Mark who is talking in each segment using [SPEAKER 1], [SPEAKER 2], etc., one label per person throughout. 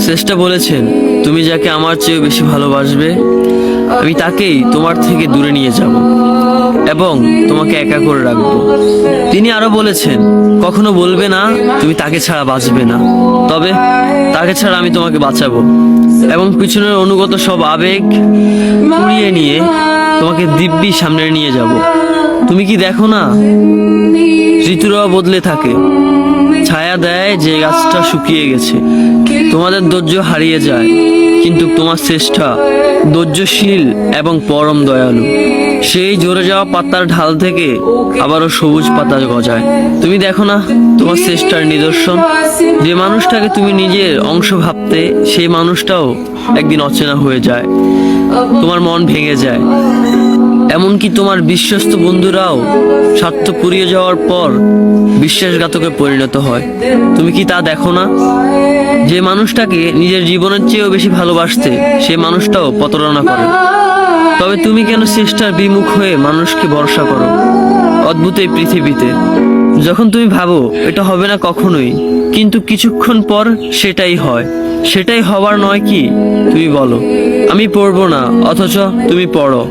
[SPEAKER 1] শ্রেষ্ঠ বলেছেন, তুমি যাকে আমার চেয়ে বেশি ভালোবাসবে আমি তাকেই তোমার থেকে দূরে নিয়ে যাব এবং তোমাকে একা করে রাখবো। তিনি আরো বলেছেন, কখনো বলবে না তুমি তাকে ছাড়া বাঁচবে না, তবে তাকে ছাড়া আমি তোমাকে বাঁচাবো এবং পিছনের অনুগত সব আবেগ পুড়িয়ে নিয়ে তোমাকে দিব্যি সামনে নিয়ে যাব। তুমি কি দেখো না, ঋতুরাও বদলে থাকে, ছায়া দেয় যে গাছটা শুকিয়ে গেছে। তোমাদের ধৈর্য হারিয়ে যায়, কিন্তু তোমার শ্রেষ্ঠা ধৈর্যশীল এবং পরম দয়ালু। সেই ঝরে যাওয়া পাতার ঢাল থেকে আবারও সবুজ পাতা গজায়। তুমি দেখো না তোমার শ্রেষ্ঠার নিদর্শন, যে মানুষটাকে তুমি নিজের অংশ ভাবতে সেই মানুষটাও একদিন অচেনা হয়ে যায়, তোমার মন ভেঙে যায়। এমনকি তোমার বিশ্বস্ত বন্ধুরাও স্বার্থ পুড়িয়ে যাওয়ার পর বিশ্বাসঘাতকে পরিণত হয়। তুমি কি তা দেখো না? যে মানুষটাকে নিজের জীবনের চেয়েও বেশি ভালোবাসতে সেই মানুষটাও প্রতারণা করে। তবে তুমি কেন চেষ্টার বিমুখ হয়ে মানুষকে ভরসা করো? অদ্ভুত এই পৃথিবীতে যখন তুমি ভাবো এটা হবে না কখনোই, কিন্তু কিছুক্ষণ পর সেটাই হয়। সেটাই হবার নয় কি? তুমি বলো আমি পড়বো না, অথচ তুমি পড়ো।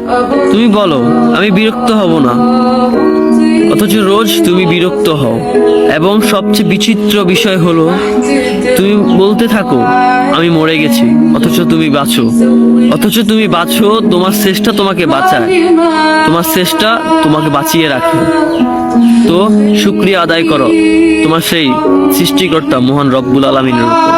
[SPEAKER 1] তুমি বলো আমি বিরক্ত হব না, অথচ রোজ তুমি বিরক্ত হও। এবং সবচেয়ে বিচিত্র বিষয় হলো তুমি বলতে থাকো আমি মরে গেছি, অথচ তুমি বাঁচো। তোমার চেষ্টা তোমাকে বাঁচায়, তোমার চেষ্টা তোমাকে বাঁচিয়ে রাখে। তো শুকরিয়া আদায় করো তোমার সেই সৃষ্টিকর্তা মহান রব্বুল আলামিনের উপর।